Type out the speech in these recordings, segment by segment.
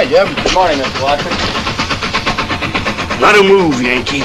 Hi, Jim. Good morning, Mr. Watson. Let him move, Yankee.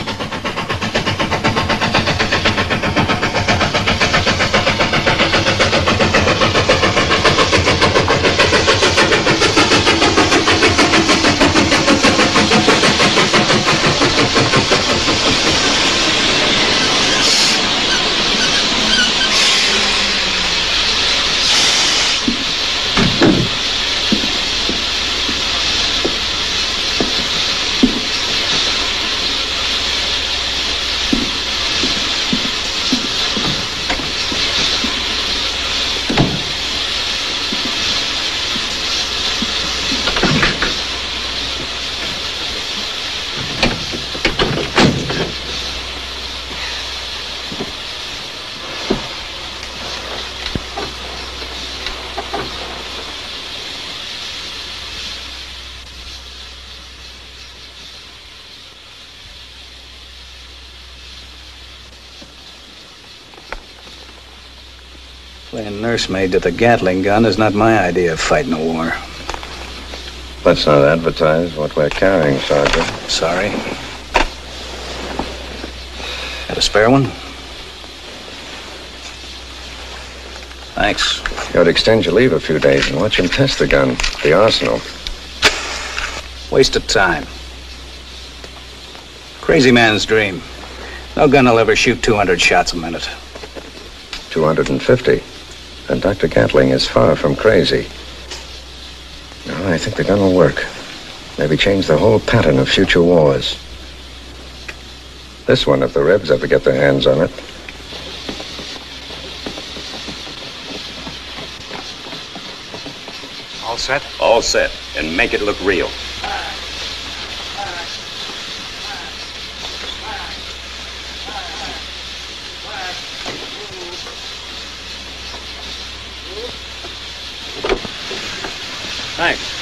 Playing nursemaid to the Gatling gun is not my idea of fighting a war. Let's not advertise what we're carrying, Sergeant. Sorry. Got a spare one? Thanks. You ought to extend your leave a few days and watch him test the gun, the arsenal. Waste of time. Crazy man's dream. No gun will ever shoot 200 shots a minute. 250. And Dr. Gatling is far from crazy. No, I think the gun will work. Maybe change the whole pattern of future wars. This one, if the Rebs ever get their hands on it. All set? All set. And make it look real. Thanks.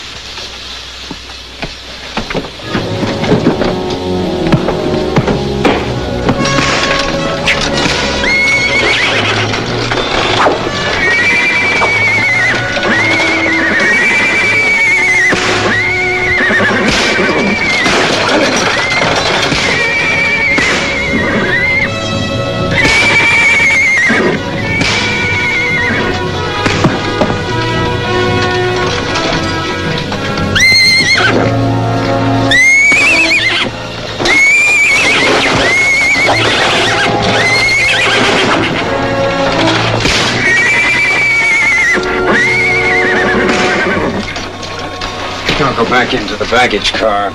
I'll go back into the baggage car.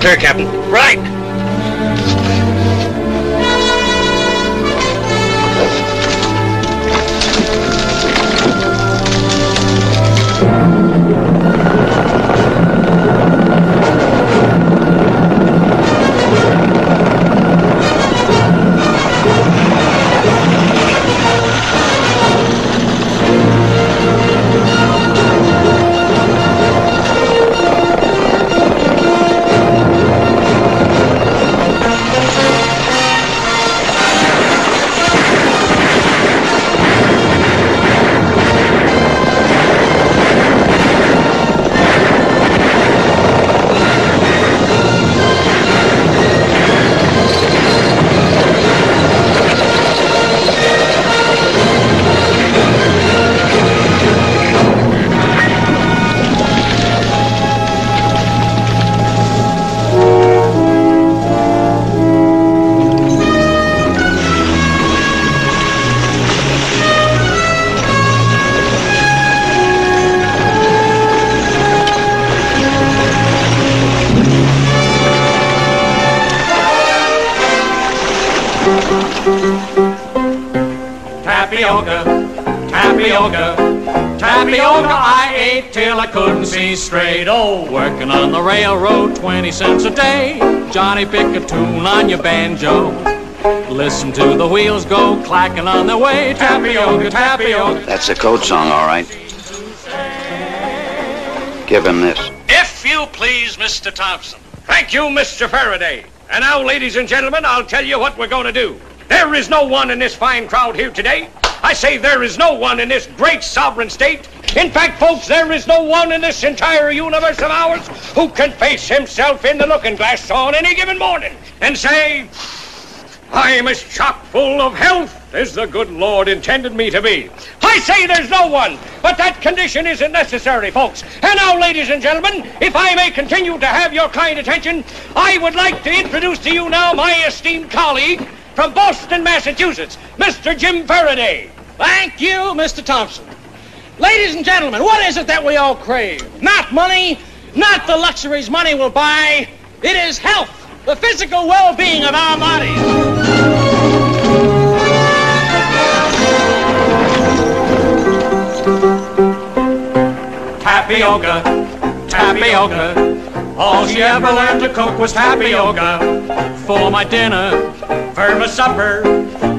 clear, Captain. Right! Tapioca, tapioca, tapioca I ate till I couldn't see straight. Oh, working on the railroad, 20 cents a day. Johnny, pick a tune on your banjo. Listen to the wheels go clacking on their way. Tapioca, tapioca. That's a code song, all right. Give him this. If you please, Mr. Thompson. Thank you, Mr. Faraday. And now, ladies and gentlemen, I'll tell you what we're going to do. There is no one in this fine crowd here today. I say there is no one in this great sovereign state. In fact, folks, there is no one in this entire universe of ours who can face himself in the looking glass on any given morning and say, I'm as chock full of health as the good Lord intended me to be. I say there's no one, but that condition isn't necessary, folks. And now, ladies and gentlemen, if I may continue to have your kind attention, I would like to introduce to you now my esteemed colleague from Boston, Massachusetts, Mr. Jim Faraday. Thank you, Mr. Thompson. Ladies and gentlemen, what is it that we all crave? Not money, not the luxuries money will buy. It is health, the physical well-being of our bodies. Tapioca, tapioca. All she ever learned to cook was tapioca. For my dinner, for my supper,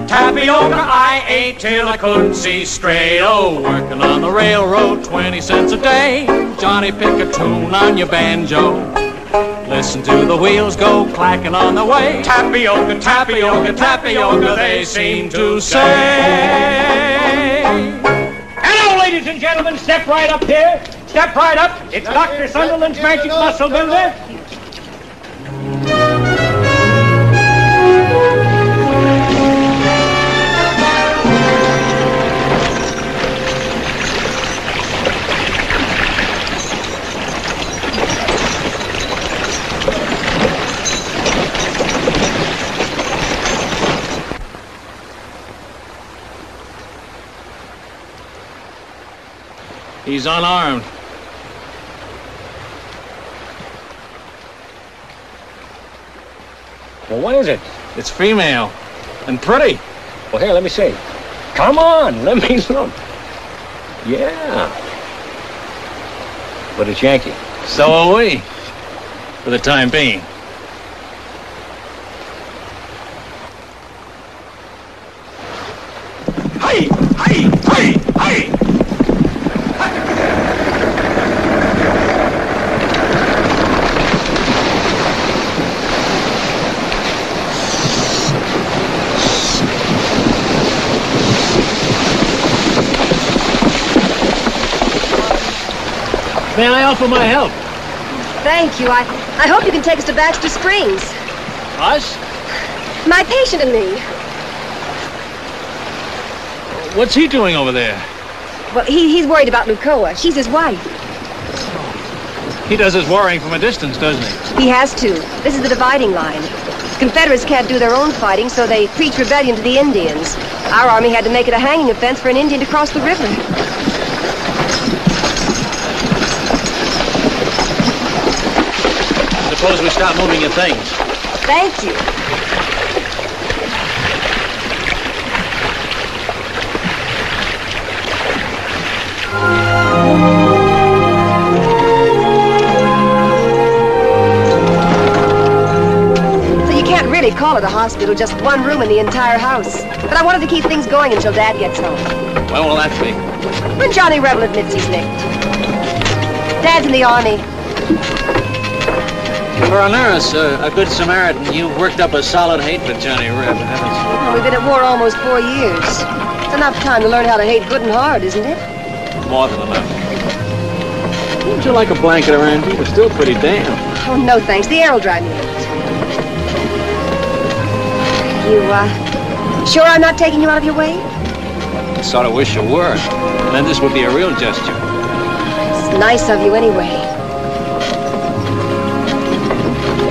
tapioca I ate till I couldn't see straight. Oh, working on the railroad, 20 cents a day. Johnny, pick a tune on your banjo. Listen to the wheels go clacking on the way. Tapioca, tapioca, tapioca, they seem to say. Hello, ladies and gentlemen, step right up here. Step right up. It's Dr. Sunderland's Magic Muscle Builder. He's unarmed. Well, what is it? It's female. And pretty. Well, here, let me see. Come on, let me look. Yeah. But it's Yankee. So are we. For the time being. Hey! Hey! Hey! Hey! May I offer my help? Thank you. I hope you can take us to Baxter Springs. Us? My patient and me. What's he doing over there? Well, he's worried about Lucoa. She's his wife. He does his worrying from a distance, doesn't he? He has to. This is the dividing line. Confederates can't do their own fighting, so they preach rebellion to the Indians. Our army had to make it a hanging offense for an Indian to cross the river. The Suppose we start moving your things. Thank you. So you can't really call it a hospital, just one room in the entire house. But I wanted to keep things going until Dad gets home. When will that be? When Johnny Rebel admits he's licked. Dad's in the Army. For a nurse, a good Samaritan, you've worked up a solid hate for Johnny Reb, haven't you? Well, we've been at war almost 4 years. It's enough time to learn how to hate good and hard, isn't it? More than enough. Wouldn't you like a blanket around you? It's still pretty damp. Oh, no thanks. The air will dry me out. You, sure I'm not taking you out of your way? I sort of wish you were. Then this would be a real gesture. It's nice of you anyway.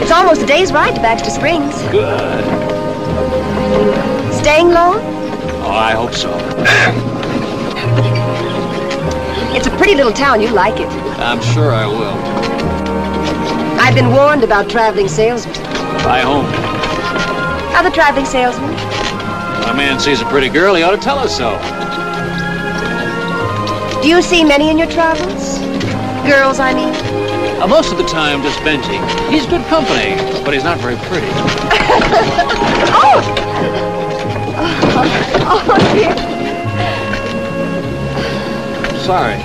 It's almost a day's ride to Baxter Springs. Good. Staying long? Oh, I hope so. It's a pretty little town. You'll like it. I'm sure I will. I've been warned about traveling salesmen. By whom? Other traveling salesmen. When a man sees a pretty girl, he ought to tell us so. Do you see many in your travels? Girls, I mean. Most of the time, just Benji. He's good company, but he's not very pretty. Oh! Oh, dear. Sorry.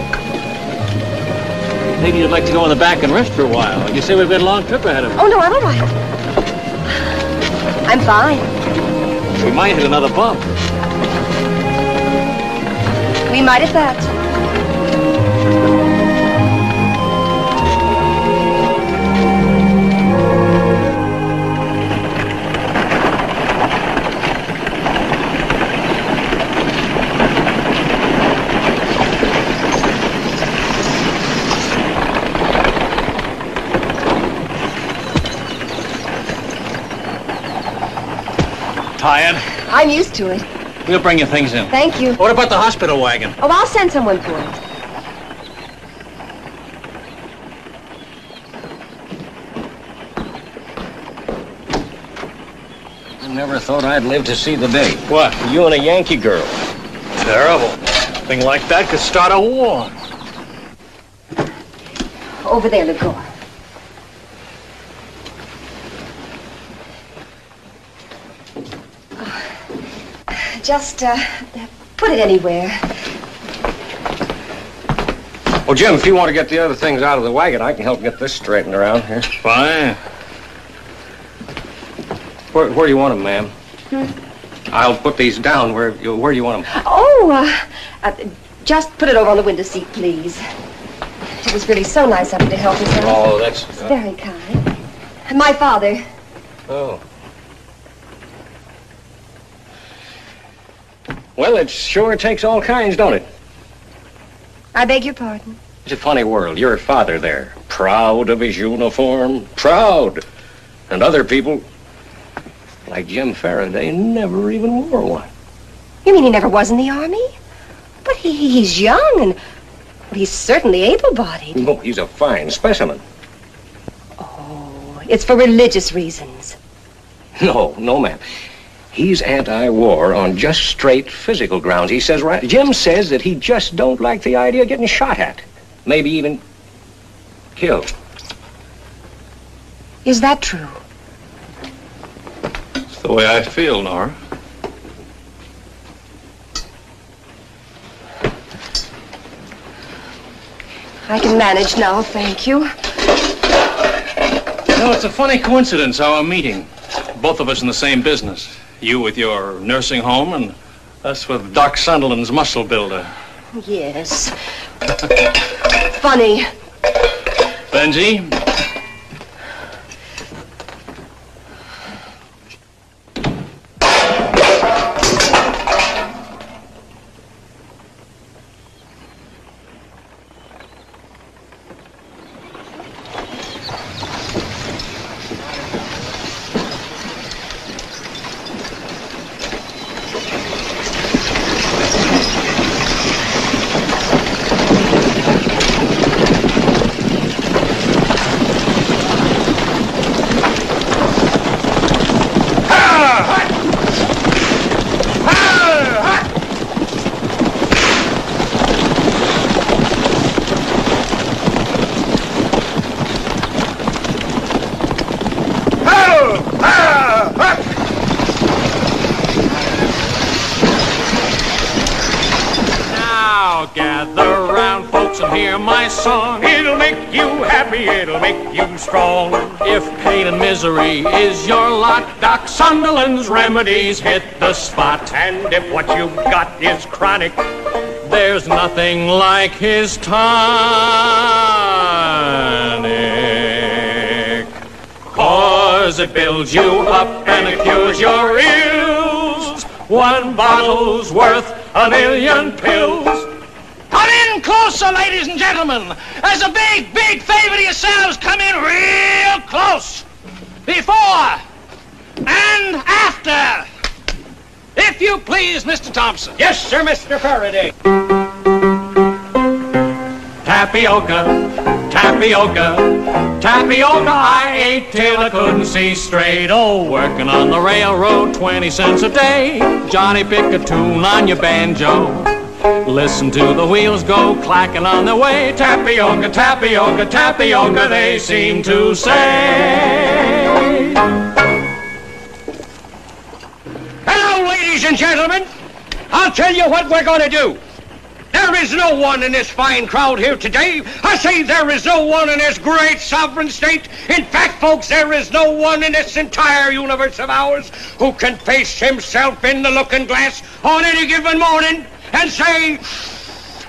Maybe you'd like to go in the back and rest for a while. You say we've got a long trip ahead of us. Oh, no, I'm all right. I'm fine. We might hit another bump. We might at that. Tired? I'm used to it. We'll bring your things in. Thank you. What about the hospital wagon? Oh, I'll send someone for it. I never thought I'd live to see the day. What? You and a Yankee girl. Terrible. A thing like that could start a war. Over there, Legore. Just, put it anywhere. Well, Jim, if you want to get the other things out of the wagon, I can help get this straightened around here. Fine. Where do you want them, ma'am? I'll put these down. Where do you want them? Oh, just put it over on the window seat, please. It was really so nice of you to help us out. Oh, that's... It's very kind. My father. Oh. Well, it sure takes all kinds, don't it? I beg your pardon. It's a funny world. Your father there, proud of his uniform, proud. And other people, like Jim Faraday, never even wore one. You mean he never was in the Army? But he's young and he's certainly able-bodied. No, he's a fine specimen. Oh, it's for religious reasons. No, ma'am. He's anti-war on just straight physical grounds. He says, right, Jim says that he just don't like the idea of getting shot at. Maybe even killed. Is that true? It's the way I feel, Nora. I can manage now, thank you. You know, it's a funny coincidence, our meeting. Both of us in the same business. You with your nursing home and us with Doc Sunderland's muscle builder. Yes. Funny. Benji? Thompson, hear my song. It'll make you happy, it'll make you strong. If pain and misery is your lot, Doc Sunderland's remedies hit the spot. And if what you've got is chronic, there's nothing like his tonic. 'Cause it builds you up and it cures your ills. One bottle's worth a million pills. Come in closer, ladies and gentlemen. As a big, big favor to yourselves, come in real close. Before and after. If you please, Mr. Thompson. yes, sir, Mr. Faraday. Tapioca, tapioca, tapioca I ate till I couldn't see straight. Oh, working on the railroad, 20 cents a day. Johnny, pick a tune on your banjo. Listen to the wheels go clacking on their way. Tapioca, tapioca, tapioca, they seem to say. Hello, ladies and gentlemen. I'll tell you what we're going to do. There is no one in this fine crowd here today. I say there is no one in this great sovereign state. In fact, folks, there is no one in this entire universe of ours who can face himself in the looking glass on any given morning and say,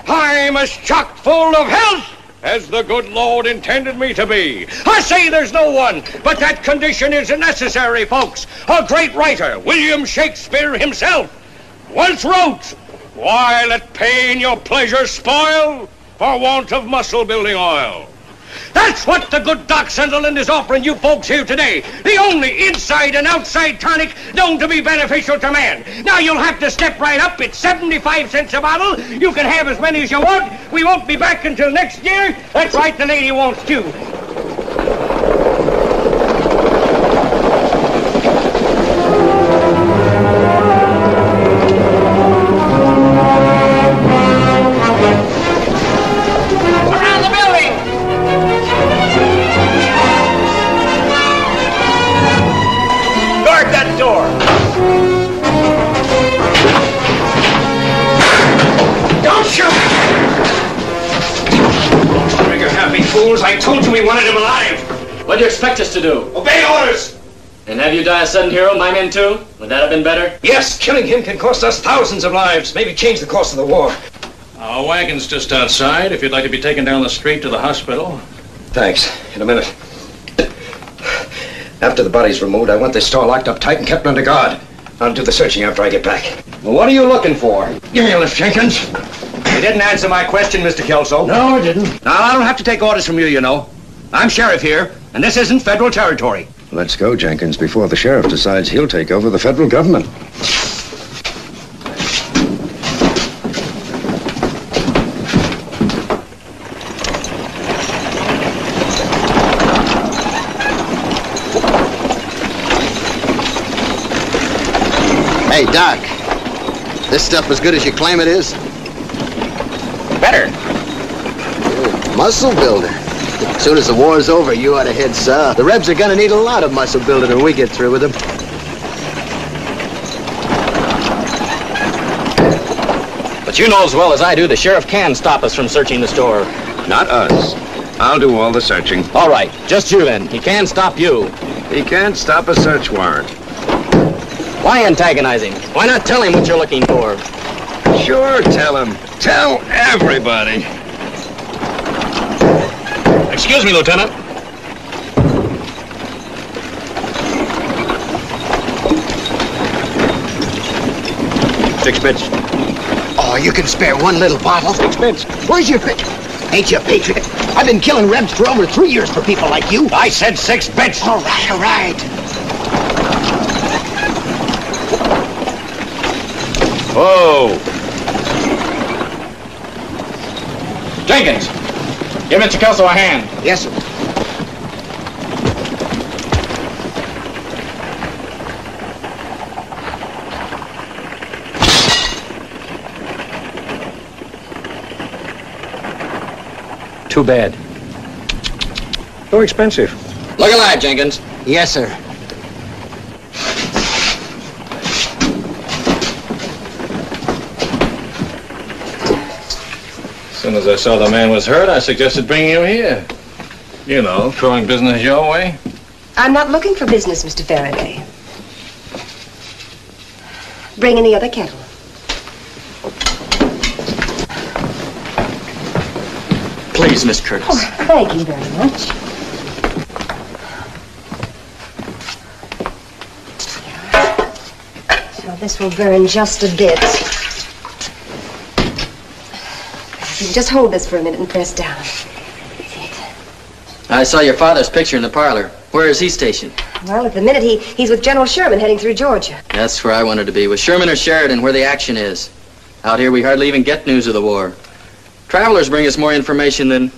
I'm as chock full of health as the good Lord intended me to be. I say there's no one, but that condition isn't necessary, folks. A great writer, William Shakespeare himself, once wrote, why let pain your pleasure spoil for want of muscle-building oil? That's what the good Doc Sunderland is offering you folks here today. The only inside and outside tonic known to be beneficial to man. Now you'll have to step right up. It's 75 cents a bottle. You can have as many as you want. We won't be back until next year. That's right, the lady wants two. Around the building. Guard that door. Don't shoot! Trigger happy fools. I told you we wanted him alive. What do you expect us to do? Obey orders. And have you die a sudden hero, my men too? Would that have been better? Yes, killing him can cost us thousands of lives. Maybe change the course of the war. Our wagon's just outside, if you'd like to be taken down the street to the hospital. Thanks. In a minute. After the body's removed, I want this store locked up tight and kept under guard. I'll do the searching after I get back. Well, what are you looking for? Give me a lift, Jenkins. You didn't answer my question, Mr. Kelso. No, I didn't. Now, I don't have to take orders from you, you know. I'm sheriff here, and this isn't federal territory. Let's go, Jenkins, before the sheriff decides he'll take over the federal government. Hey, Doc. This stuff as good as you claim it is? Better. Muscle builder. As soon as the war's over, you ought to head south. The Rebs are gonna need a lot of muscle building when we get through with them. But you know as well as I do, the sheriff can stop us from searching the store. Not us. I'll do all the searching. All right, just you then. He can stop you. He can't stop a search warrant. Why antagonize him? Why not tell him what you're looking for? Sure, tell him. Tell everybody. Excuse me, Lieutenant. Sixpence. Oh, you can spare one little bottle? Sixpence. Where's your pitch? Ain't you a patriot? I've been killing Rebs for over 3 years for people like you. I said 6 bits. All right, all right. Whoa. Jenkins, give Mr. Kelso a hand. Yes, sir. Too bad. So expensive. Look alive, Jenkins. Yes, sir. soon as I saw the man was hurt, I suggested bringing him here. You know, throwing business your way. I'm not looking for business, Mr. Faraday. Bring in the other kettle. Please, Miss Curtis. Oh, thank you very much. So this will burn just a bit. You can just hold this for a minute and press down. I saw your father's picture in the parlor. Where is he stationed? Well, at the minute, he's with General Sherman heading through Georgia. That's where I wanted to be, with Sherman or Sheridan, where the action is. Out here, we hardly even get news of the war. Travelers bring us more information than...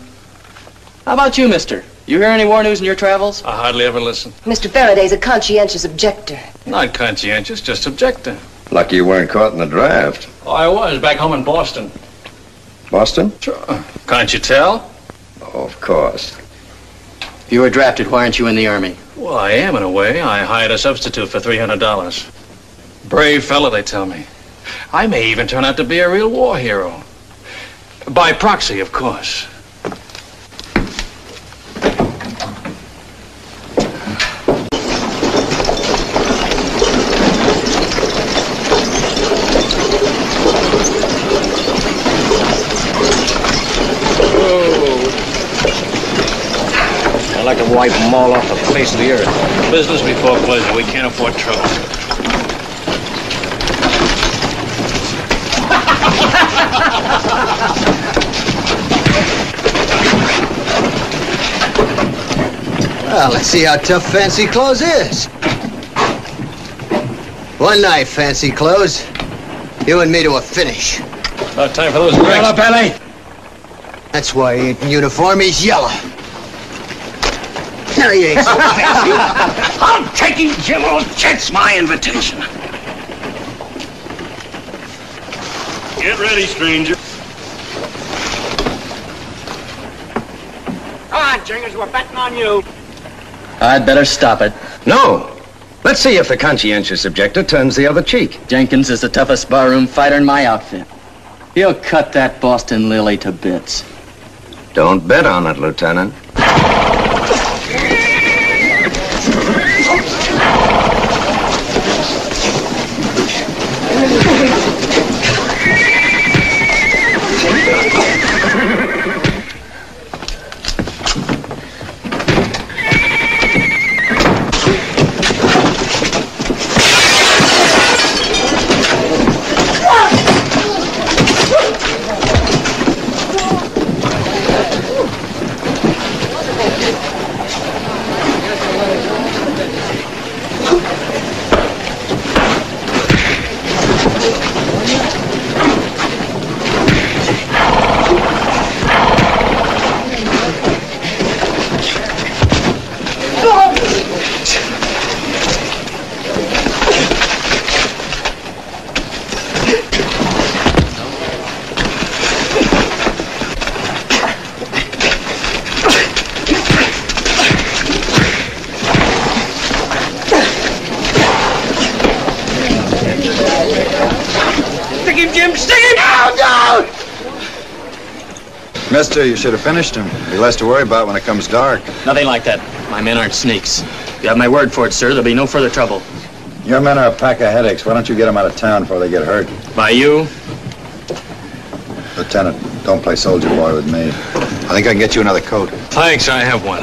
How about you, mister? You hear any war news in your travels? I hardly ever listen. Mr. Faraday's a conscientious objector. Not conscientious, just objector. Lucky you weren't caught in the draft. Oh, I was, back home in Boston. Boston? Sure. Can't you tell? Oh, of course. You were drafted. Why aren't you in the Army? Well, I am, in a way. I hired a substitute for $300. Brave fella, they tell me. I may even turn out to be a real war hero. By proxy, of course. I'd like to wipe them all off the face of the earth. Business before pleasure. We can't afford trouble. Well, let's see how tough Fancy Clothes is. One night, Fancy Clothes. You and me to a finish. About time for those drinks. Yellow belly! That's why he ain't in uniform. He's yellow. No, he ain't so fancy. I'm taking General Chet's my invitation. Get ready, stranger. Come on, Jingers, we're betting on you. I'd better stop it. No. Let's see if the conscientious objector turns the other cheek. Jenkins is the toughest barroom fighter in my outfit. He'll cut that Boston Lily to bits. Don't bet on it, Lieutenant. Mister, you should have finished him. Be less to worry about when it comes dark. Nothing like that. My men aren't sneaks. You have my word for it, sir. There'll be no further trouble. Your men are a pack of headaches. Why don't you get them out of town before they get hurt? By you? Lieutenant, don't play soldier boy with me. I think I can get you another coat. Thanks, I have one.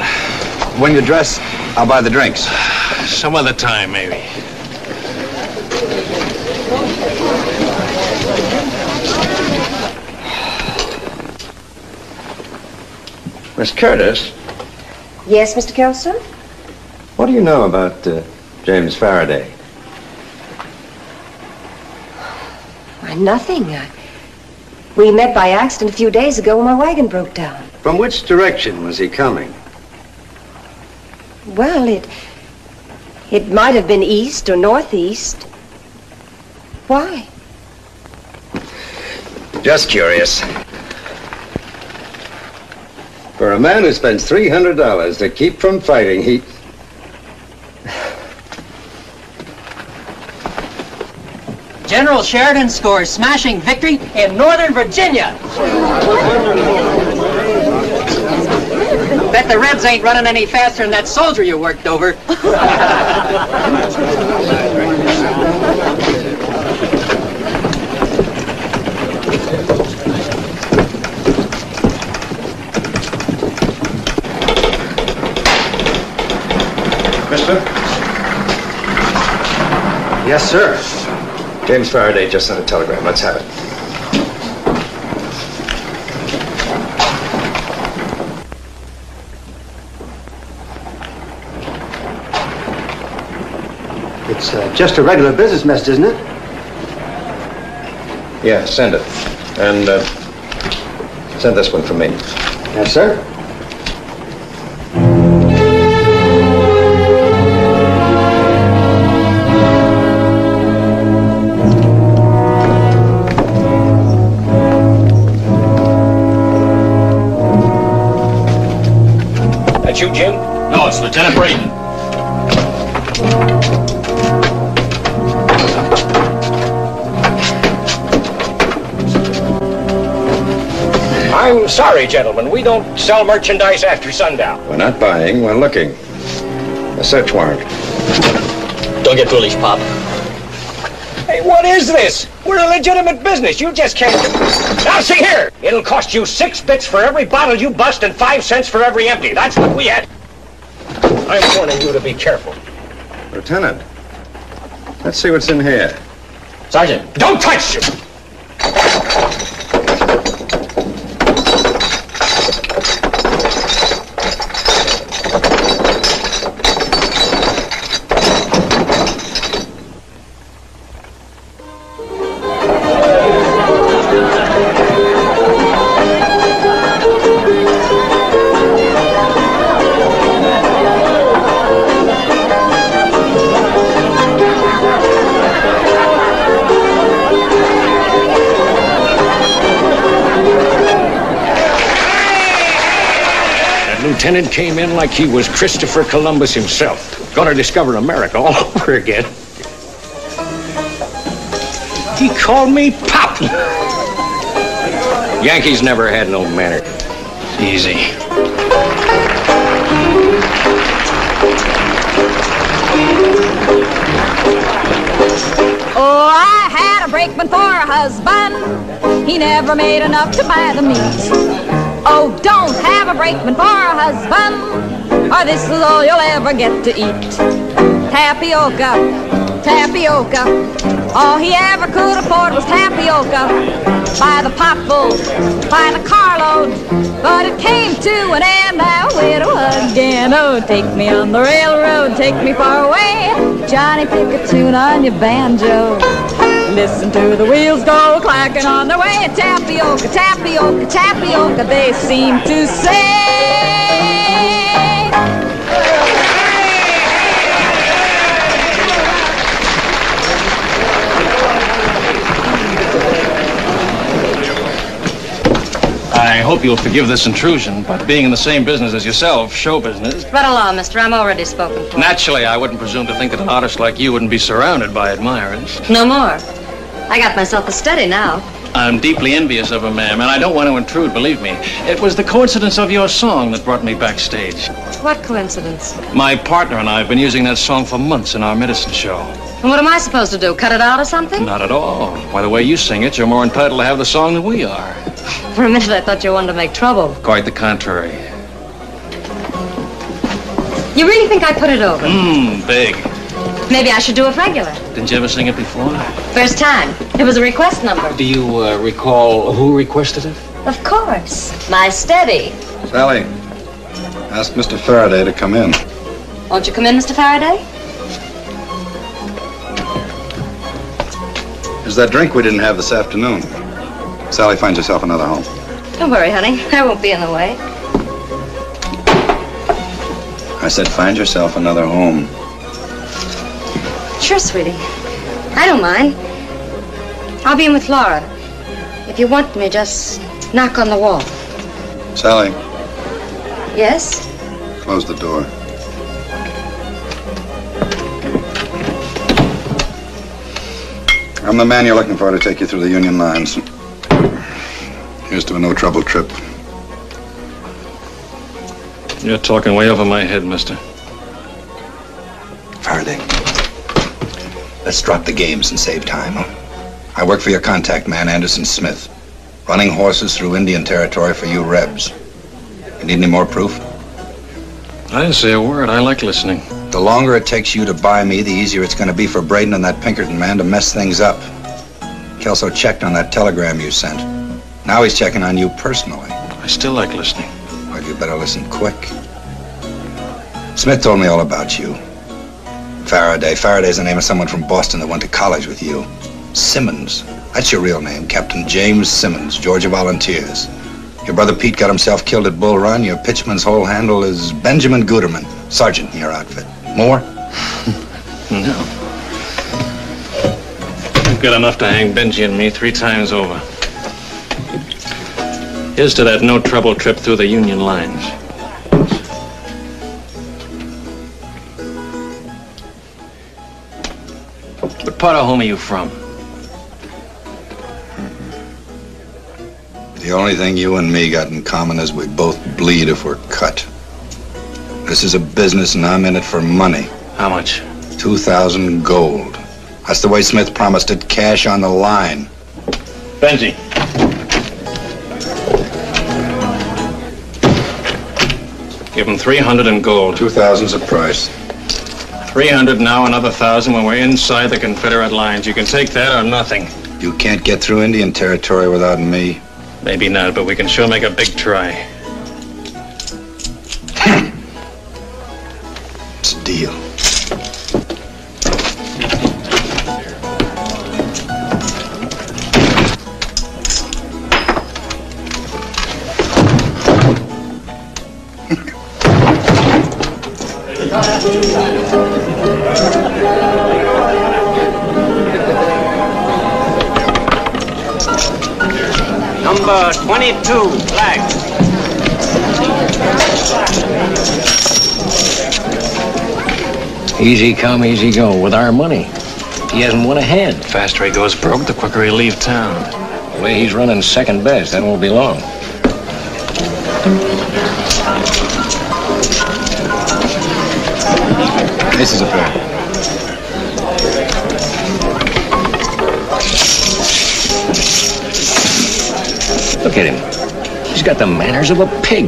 When you dress, I'll buy the drinks. Some other time, maybe. Miss Curtis, Yes, Mr. Kelso? what do you know about James Faraday? Why, nothing. We met by accident a few days ago when my wagon broke down. From which direction was he coming? Well, it might have been east or northeast. Why? Just curious. For a man who spends $300 to keep from fighting, he... General Sheridan scores smashing victory in Northern Virginia. Bet the Rebs ain't running any faster than that soldier you worked over. Mister? Yes, sir. James Faraday just sent a telegram. Let's have it. It's just a regular business message, isn't it? Yeah, send it. And send this one from me. Yes, sir. That you, Jim? No, it's Lieutenant Braden. I'm sorry, gentlemen. We don't sell merchandise after sundown. We're not buying, we're looking. A search warrant. Don't get foolish, Pop. Hey, what is this? We're a legitimate business. You just can't... Now, see here. It'll cost you 6 bits for every bottle you bust and 5 cents for every empty. That's what we had. I'm warning you to be careful. Lieutenant, let's see what's in here. Sergeant. Don't touch it! Lieutenant came in like he was Christopher Columbus himself. Gonna discover America all over again. He called me Pop. Yankees never had no manner. Easy. Oh, I had a brakeman for a husband. He never made enough to buy the meat. Oh, don't have a brakeman for a husband, or this is all you'll ever get to eat. Tapioca, tapioca, all he ever could afford was tapioca. By the potful, by the carload, but it came to an end now widow again. Oh, take me on the railroad, take me far away, Johnny, pick a tune on your banjo. Listen to the wheels go clacking on their way. Tapioca, tapioca, tapioca, they seem to say. I hope you'll forgive this intrusion, but being in the same business as yourself, show business... Right along, mister. I'm already spoken for. Naturally, I wouldn't presume to think that an artist like you wouldn't be surrounded by admirers. No more. I got myself a study now. I'm deeply envious of her, ma'am, and I don't want to intrude, believe me. It was the coincidence of your song that brought me backstage. What coincidence? My partner and I have been using that song for months in our medicine show. And what am I supposed to do, cut it out or something? Not at all. By the way you sing it, you're more entitled to have the song than we are. For a minute, I thought you wanted to make trouble. Quite the contrary. You really think I put it over? Big. Maybe I should do it regular. Didn't you ever sing it before? First time. It was a request number. Do you recall who requested it? Of course. My steady. Sally, ask Mr. Faraday to come in. Won't you come in, Mr. Faraday? There's that drink we didn't have this afternoon. Sally, find yourself another home. Don't worry, honey. I won't be in the way. I said find yourself another home. Sure, sweetie. I don't mind. I'll be in with Laura. If you want me, just knock on the wall. Sally. Yes? Close the door. I'm the man you're looking for to take you through the Union lines. Here's to a no-trouble trip. You're talking way over my head, mister. Faraday, let's drop the games and save time. I work for your contact man, Anderson Smith. Running horses through Indian territory for you Rebs. You need any more proof? I didn't say a word. I like listening. The longer it takes you to buy me, the easier it's going to be for Braden and that Pinkerton man to mess things up. Kelso checked on that telegram you sent. Now he's checking on you personally. I still like listening. Well, you better listen quick. Smith told me all about you. Faraday. Faraday's the name of someone from Boston that went to college with you. Simmons. That's your real name, Captain James Simmons, Georgia Volunteers. Your brother Pete got himself killed at Bull Run. Your pitchman's whole handle is Benjamin Guterman, sergeant in your outfit. More? No. You've got enough to hang Benji and me 3 times over. Here's to that no-trouble trip through the Union lines. What part of home are you from? The only thing you and me got in common is we both bleed if we're cut. This is a business and I'm in it for money. How much? 2,000 gold. That's the way Smith promised it, cash on the line. Benji. Give him 300 in gold. 2,000's a price. 300 now, another 1,000 when we're inside the Confederate lines. You can take that or nothing. You can't get through Indian territory without me. Maybe not, but we can sure make a big try. It's a deal. Number 22, black. Easy come, easy go. With our money, he hasn't won a hand. The faster he goes broke, the quicker he'll leave town. The way he's running second best, that won't be long. This is a fair. Look at him. He's got the manners of a pig.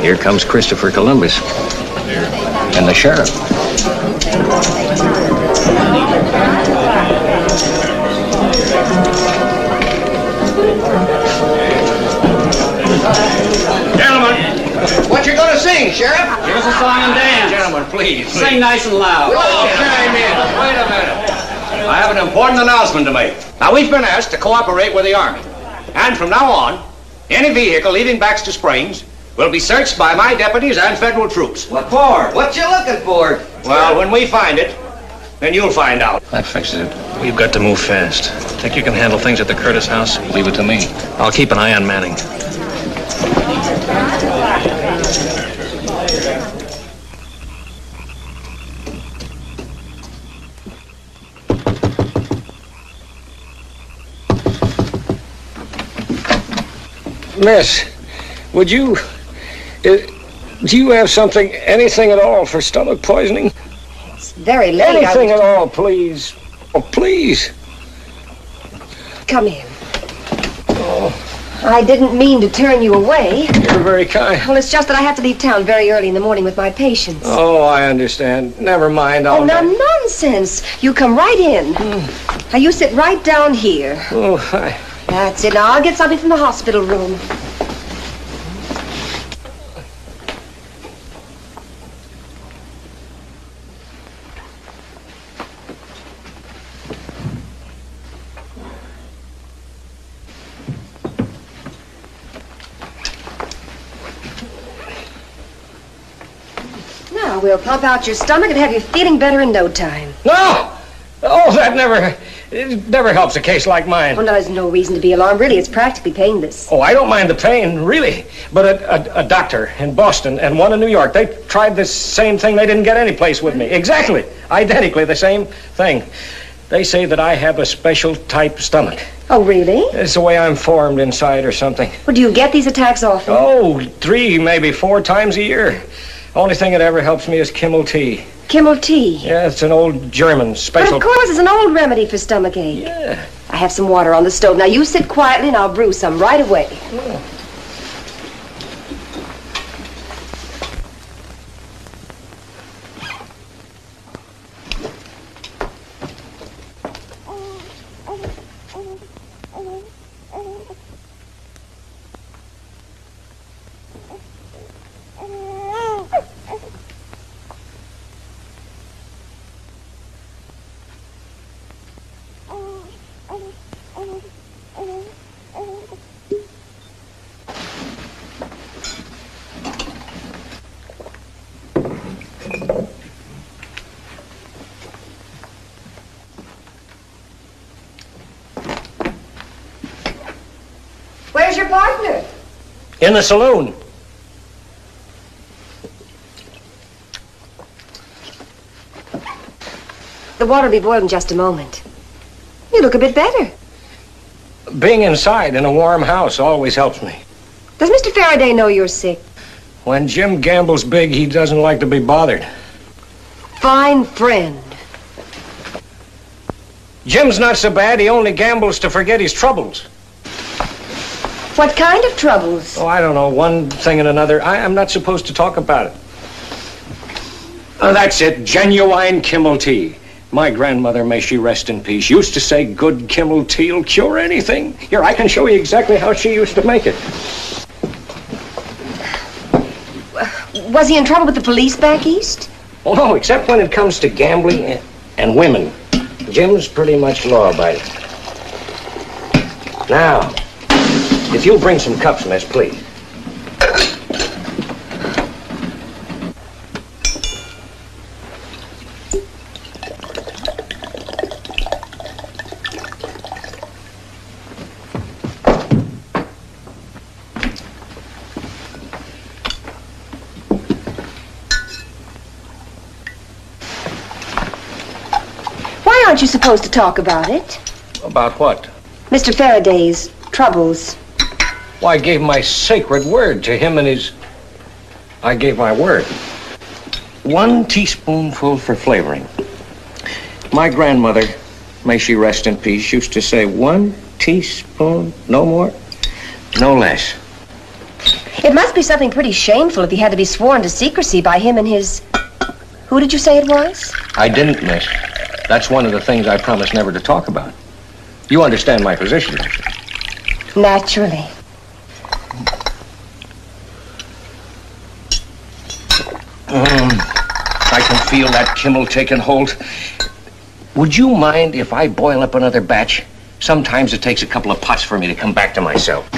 Here comes Christopher Columbus. And the sheriff. Gentlemen, what you gonna sing, Sheriff? Give us a song and dance. Gentlemen, please. Sing nice and loud. Chime in. Wait a minute. I have an important announcement to make. Now, we've been asked to cooperate with the Army. And from now on, any vehicle leaving Baxter Springs will be searched by my deputies and federal troops. What for? What you looking for? Well, when we find it, then you'll find out. That fixes it. We've got to move fast. Think you can handle things at the Curtis house? Leave it to me. I'll keep an eye on Manning. Miss, would you... do you have something, anything at all for stomach poisoning? It's very late. Anything at all, please. Oh, please. Come in. Oh, I didn't mean to turn you away. you're very kind. Well, it's just that I have to leave town very early in the morning with my patients. Oh, I understand. Never mind. Oh, now, nonsense. You come right in. Now, you sit right down here. Oh, That's it. Now, I'll get something from the hospital room. Now, we'll pump out your stomach and have you feeling better in no time. No! Oh, that never helps a case like mine. Oh, no, there's no reason to be alarmed. Really, it's practically painless. Oh, I don't mind the pain, really. But a doctor in Boston and one in New York, they tried this same thing. They didn't get any place with me. Exactly. Identically the same thing. They say that I have a special type stomach. Oh, really? It's the way I'm formed inside or something. Well, do you get these attacks often? Oh, 3, maybe 4 times a year. Only thing that ever helps me is Kimmel tea. Kimmel tea? Yeah, it's an old German special... But of course, it's an old remedy for stomachache. Yeah. I have some water on the stove. Now, you sit quietly and I'll brew some right away. Yeah. Where's your partner? In the saloon. The water will be boiled in just a moment. You look a bit better. Being inside in a warm house always helps me. Does Mr. Faraday know you're sick? When Jim gambles big, he doesn't like to be bothered. Fine friend. Jim's not so bad. He only gambles to forget his troubles. What kind of troubles? Oh, I don't know. One thing and another. I'm not supposed to talk about it. Oh, that's it. Genuine Kimmel tea. My grandmother, may she rest in peace, used to say good Kimmel tea will cure anything. Here, I can show you exactly how she used to make it. Was he in trouble with the police back east? Oh, no, except when it comes to gambling and women. Jim's pretty much law-abiding. Now, if you'll bring some cups, miss, please. Why aren't you supposed to talk about it? About what? Mr. Faraday's troubles. Well, I gave my sacred word to him and his... I gave my word. 1 teaspoonful for flavoring. My grandmother, may she rest in peace, used to say 1 teaspoon, no more, no less. It must be something pretty shameful if he had to be sworn to secrecy by him and his... Who did you say it was? I didn't, miss. That's one of the things I promised never to talk about. You understand my position, don't you? Naturally. I can feel that Kimmel taking hold. Would you mind if I boil up another batch? Sometimes it takes a couple of pots for me to come back to myself.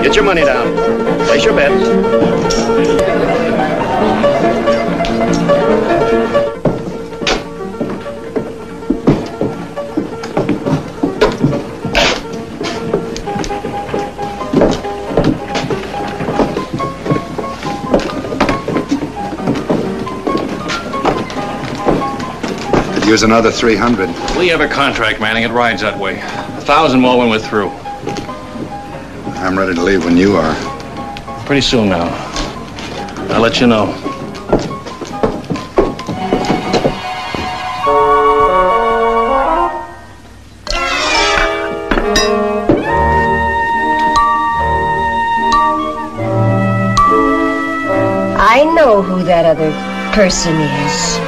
Get your money down. Place your bets. Could use another 300. We have a contract, Manning. It rides that way. 1,000 more when we're through. I'm ready to leave when you are. Pretty soon now. I'll let you know. I know who that other person is.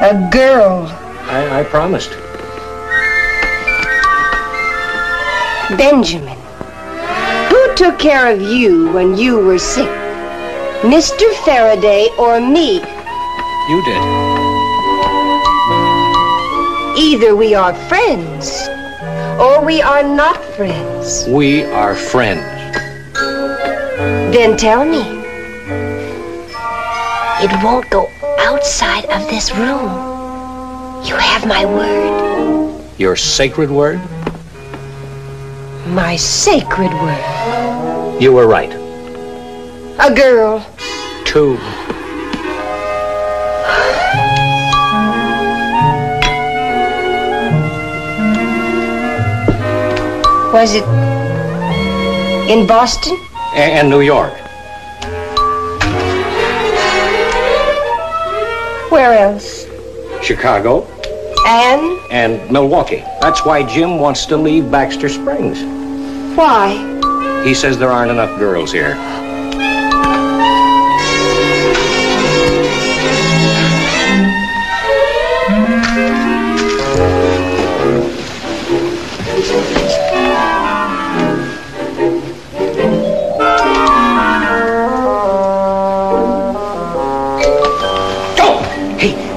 A girl. I promised. Benjamin. Who took care of you when you were sick? Mr. Faraday or me? You did. Either we are friends, or we are not friends. We are friends. Then tell me. It won't go outside of this room. You have my word. Your sacred word? My sacred word. You were right. A girl. 2. Was it in Boston? And New York. Where else? Chicago. And Milwaukee. That's why Jim wants to leave Baxter Springs. Why? He says there aren't enough girls here.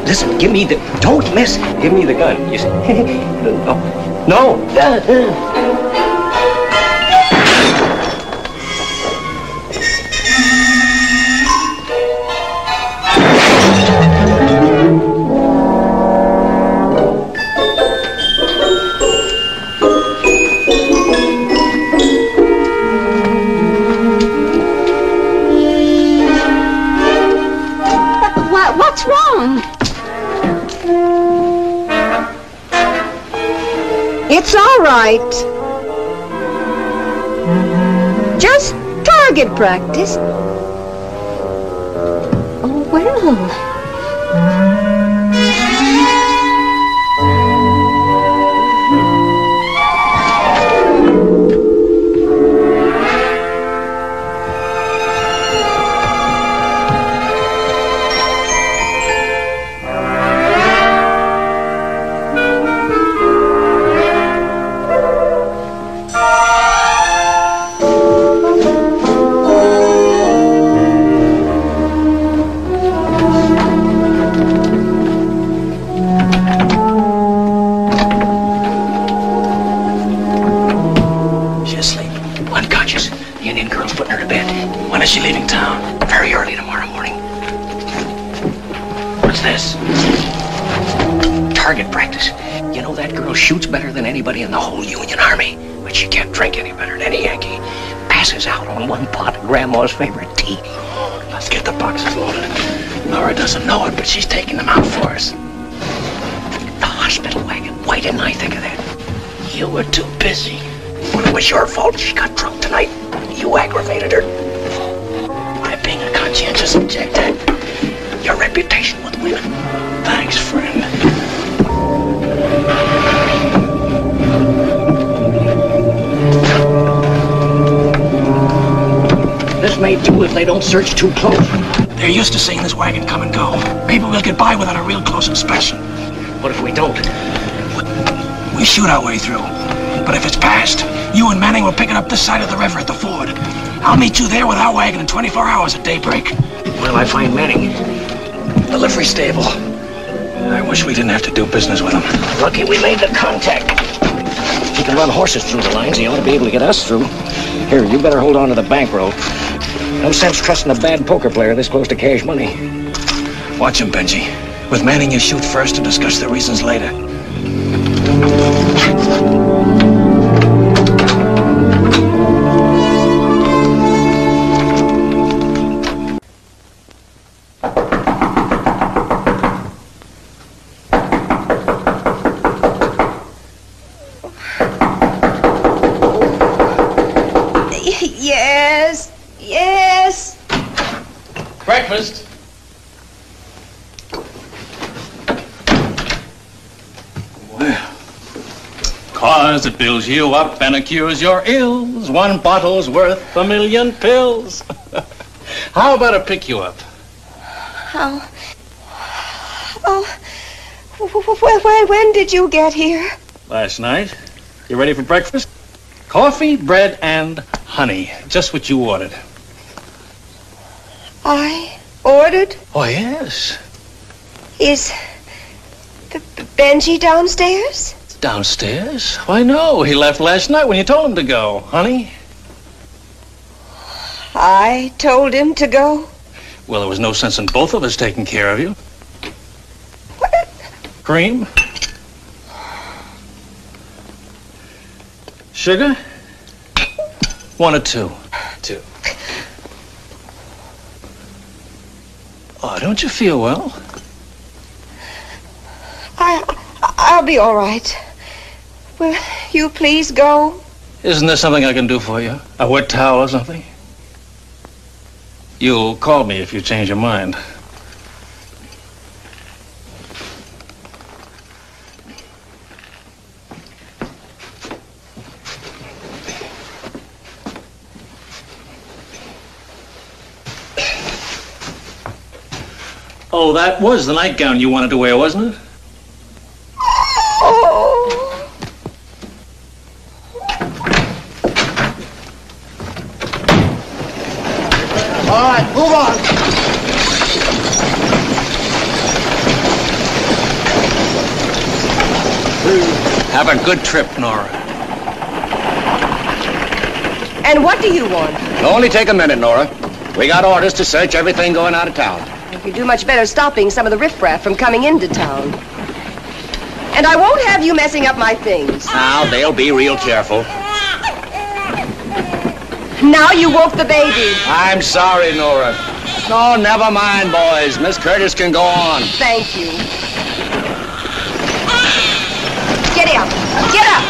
Listen, give me the... Don't miss. Give me the gun. You see? No. What's wrong? It's all right. Just target practice. Oh, well. is she leaving town? Very early tomorrow morning. What's this? Target practice. You know, that girl shoots better than anybody in the whole Union Army, but she can't drink any better than any Yankee. Passes out on one pot of Grandma's favorite tea. Let's get the boxes loaded. Laura doesn't know it, but she's taking them out for us. The hospital wagon. Why didn't I think of that? You were too busy. Well, it was your fault she got drunk tonight. You aggravated her. By being a conscientious objector. Your reputation with women. Thanks, friend. This may do if they don't search too close. They're used to seeing this wagon come and go. Maybe we'll get by without a real close inspection. What if we don't? We shoot our way through. But if it's past, you and Manning will pick it up this side of the river at the ford. I'll meet you there with our wagon in 24 hours at daybreak. Where'll I find Manning? The livery stable. I wish we didn't have to do business with him. Lucky we made the contact. He can run horses through the lines. He ought to be able to get us through. Here, you better hold on to the bankroll. No sense trusting a bad poker player this close to cash money. Watch him, Benji. With Manning, you shoot first and discuss the reasons later. Yes, yes. Breakfast. Well, 'cause it builds you up and it cures your ills. One bottle's worth a million pills. How about a pick you up? How? Oh, when did you get here? Last night. You ready for breakfast? Coffee, bread, and honey. Just what you ordered. I ordered? Oh, yes. Is the Benji downstairs? Downstairs? Why, no. He left last night when you told him to go, honey. I told him to go? Well, there was no sense in both of us taking care of you. What? Cream? Sugar? 1 or 2? 2. Oh, don't you feel well? I'll be all right. Will you please go? Isn't there something I can do for you? A wet towel or something? You'll call me if you change your mind. Oh, that was the nightgown you wanted to wear, wasn't it? Oh. All right, move on. Have a good trip, Nora. And what do you want? It'll only take a minute, Nora. We got orders to search everything going out of town. You do much better stopping some of the riffraff from coming into town. And I won't have you messing up my things. Now, they'll be real careful. Now you woke the baby. I'm sorry, Nora. No, never mind, boys. Miss Curtis can go on. Thank you. Get up. Get up.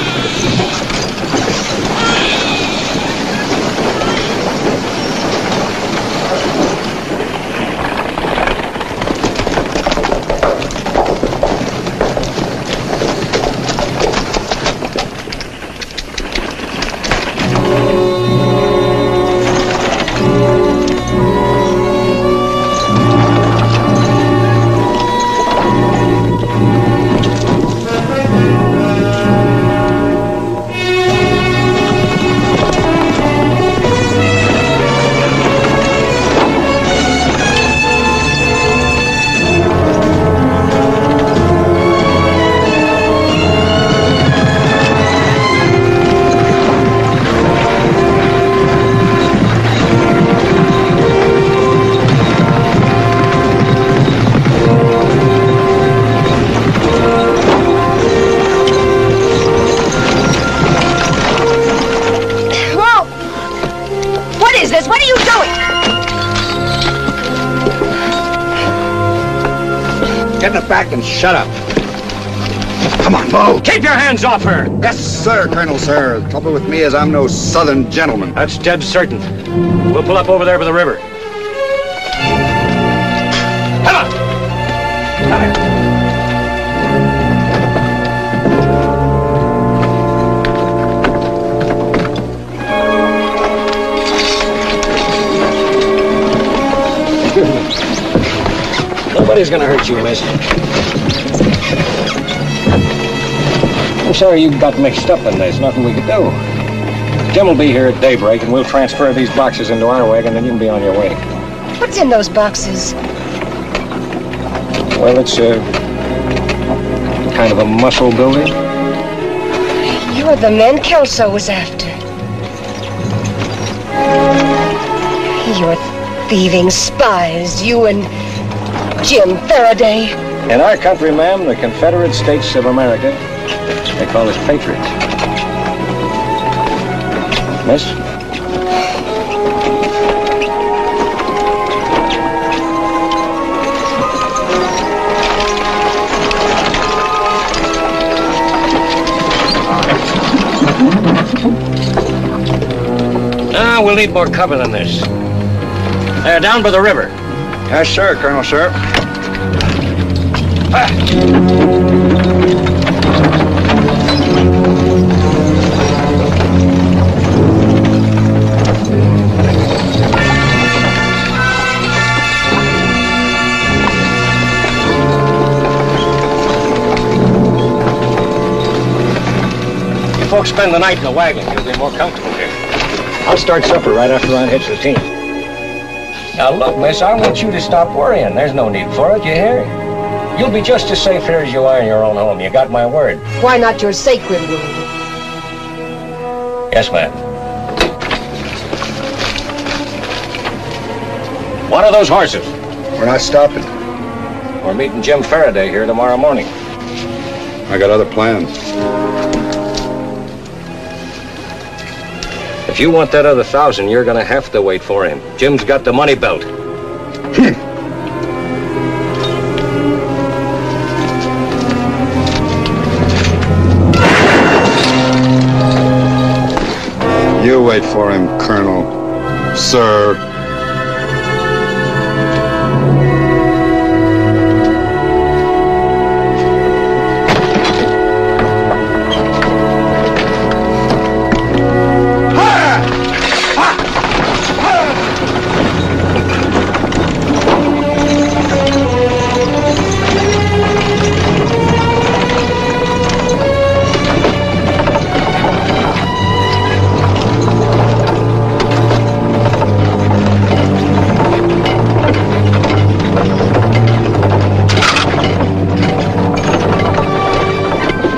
Back and shut up. Come on, Bo. Keep your hands off her. Yes, sir, Colonel, sir. The trouble with me is I'm no southern gentleman. That's dead certain. We'll pull up over there by the river. Come on. Come here. Nobody's gonna hurt you, miss. I'm sorry you got mixed up in this. Nothing we could do. Jim will be here at daybreak, and we'll transfer these boxes into our wagon, and you can be on your way. What's in those boxes? Well, it's kind of a muscle builder. You're the men Kelso was after. You're thieving spies, you and Jim Faraday. In our country, ma'am, the Confederate States of America, they call us patriots. Miss? We'll need more cover than this. They're down by the river. Yes, sir, Colonel, sir. You folks spend the night in the wagon. You'll be more comfortable here. I'll start supper right after I hitch the team. Now, look, miss, I want you to stop worrying. There's no need for it, you hear? You'll be just as safe here as you are in your own home. You got my word. Why not your sacred room? Yes, ma'am. What are those horses? We're not stopping. We're meeting Jim Faraday here tomorrow morning. I got other plans. If you want that other 1,000, you're gonna have to wait for him. Jim's got the money belt. You wait for him, Colonel. Sir.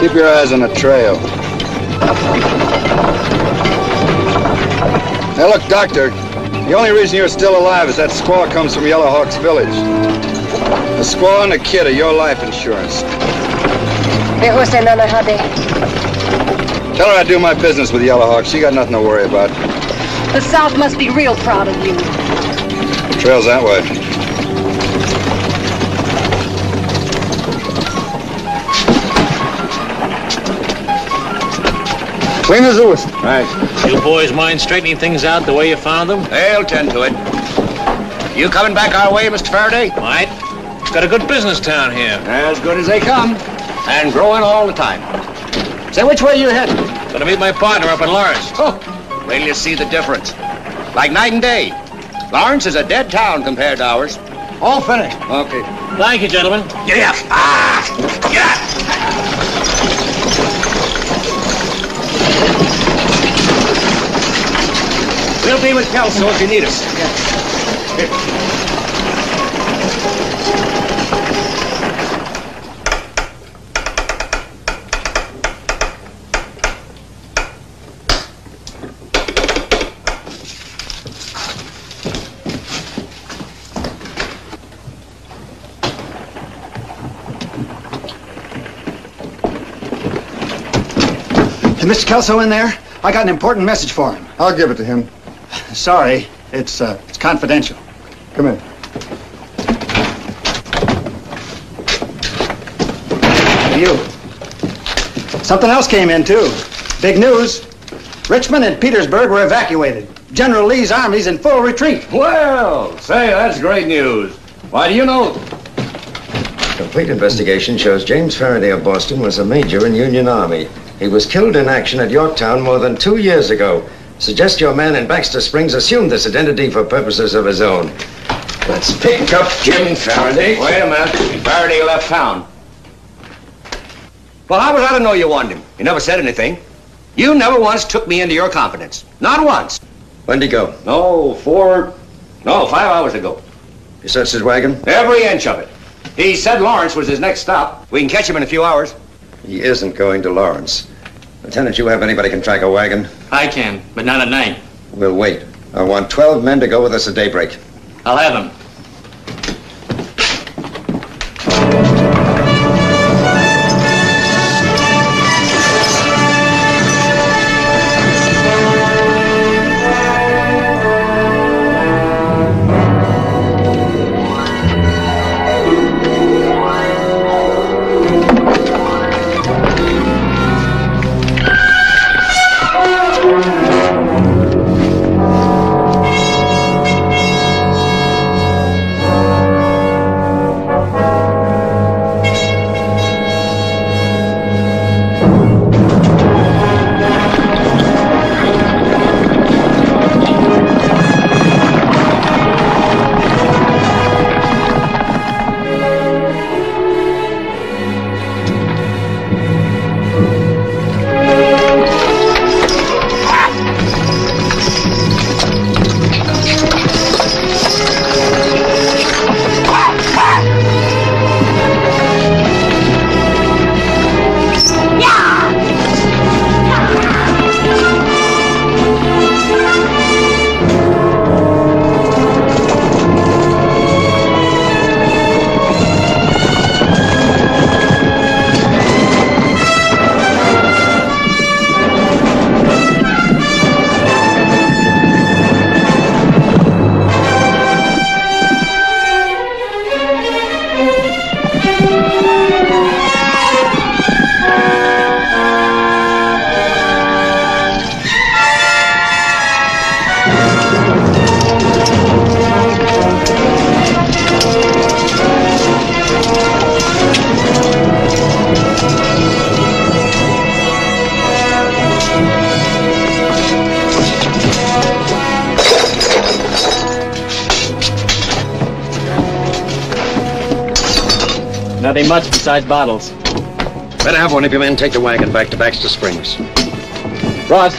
Keep your eyes on the trail. Now look, Doctor, the only reason you're still alive is that squaw comes from Yellow Hawk's village. The squaw and the kid are your life insurance. Tell her I do my business with Yellow Hawk. She got nothing to worry about. The South must be real proud of you. The trail's that way. Clean as a whistle. Right. You boys mind straightening things out the way you found them? They'll tend to it. You coming back our way, Mr. Faraday? Might. Got a good business town here. As good as they come. And growing all the time. Say, which way you heading? Gonna meet my partner up in Lawrence. Oh, wait till you see the difference. Like night and day. Lawrence is a dead town compared to ours. All finished. Okay. Thank you, gentlemen. Yeah. Ah! Yeah! We'll be with Kelso if you need us. Is Mr. Kelso in there? I got an important message for him. I'll give it to him. Sorry, it's confidential. Come in. You. Something else came in, too. Big news. Richmond and Petersburg were evacuated. General Lee's army's in full retreat. Well, say, that's great news. Why do you know? Complete investigation shows James Faraday of Boston was a major in Union Army. He was killed in action at Yorktown more than 2 years ago. Suggest your man in Baxter Springs assumed this identity for purposes of his own. Let's pick up Jim Faraday. Wait a minute. Faraday left town. Well, how was I to know you wanted him? You never said anything. You never once took me into your confidence. Not once. When'd he go? No, 5 hours ago. You searched his wagon? Every inch of it. He said Lawrence was his next stop. We can catch him in a few hours. He isn't going to Lawrence. Lieutenant, you have anybody can track a wagon? I can, but not at night. We'll wait. I want 12 men to go with us at daybreak. I'll have them. Nothing much besides bottles. Better have one of your men take the wagon back to Baxter Springs. Ross.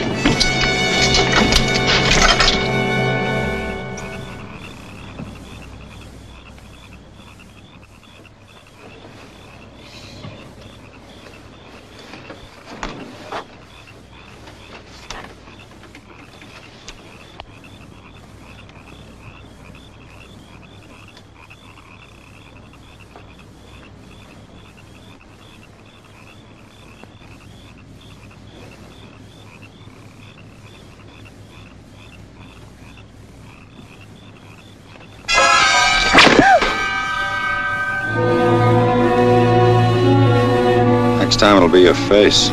Next time it'll be your face.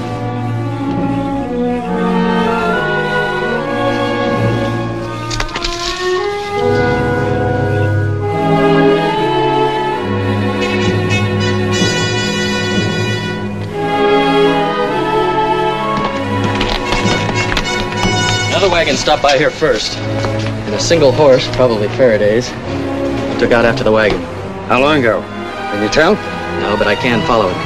Another wagon stopped by here first. And a single horse, probably Faraday's, took out after the wagon. How long ago? Can you tell? No, but I can follow it.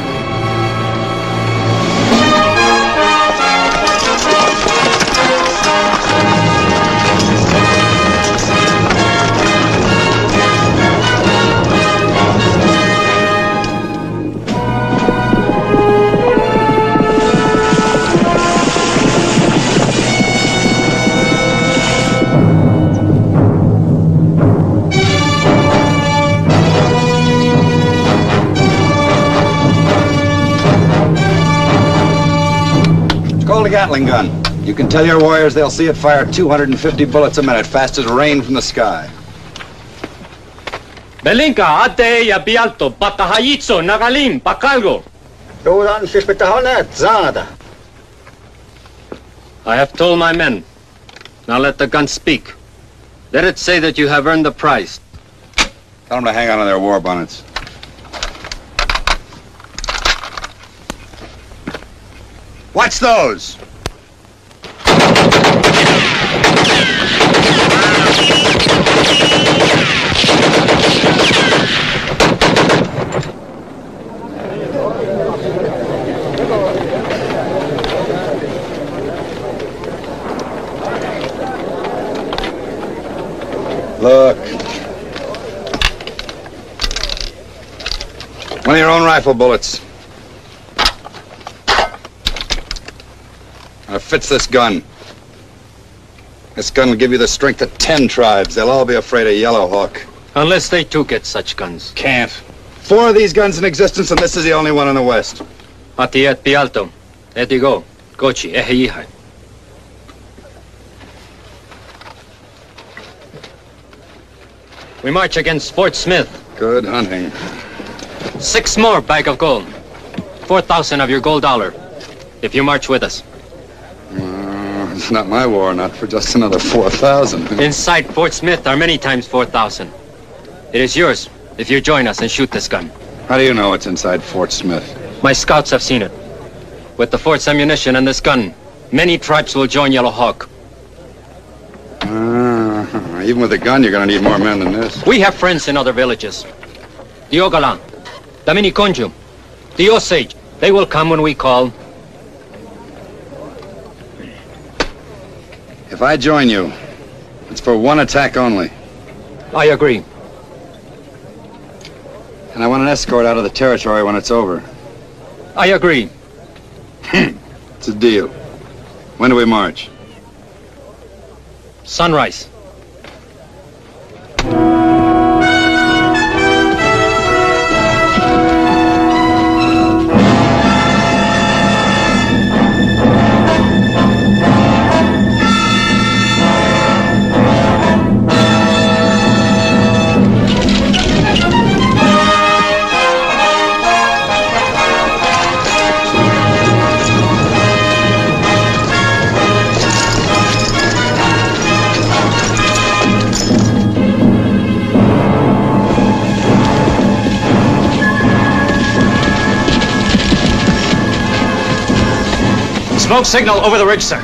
Call the Gatling gun. You can tell your warriors they'll see it fire 250 bullets a minute, fast as rain from the sky. Belinka, ate ja pialto, patahayitso, nagalim, pakalgo. I have told my men. Now let the gun speak. Let it say that you have earned the prize. Tell them to hang on to their war bonnets. Watch those! Look. One of your own rifle bullets. It fits this gun. This gun will give you the strength of 10 tribes. They'll all be afraid of Yellow Hawk. Unless they too get such guns. Can't. 4 of these guns in existence, and this is the only one in the West. Atiet pialto, etigo, gochi, ehihai. We march against Fort Smith. Good hunting. 6 more bag of gold. 4,000 of your gold dollar. If you march with us. It's not my war, not for just another 4,000. Inside Fort Smith are many times 4,000. It is yours if you join us and shoot this gun. How do you know it's inside Fort Smith? My scouts have seen it. With the fort's ammunition and this gun, many tribes will join Yellow Hawk. Even with a gun, you're gonna need more men than this. We have friends in other villages. The Ogalan, the Miniconju, the Osage. They will come when we call. If I join you, it's for one attack only. I agree. And I want an escort out of the territory when it's over. I agree. It's a deal. When do we march? Sunrise. Smoke signal over the ridge, sir.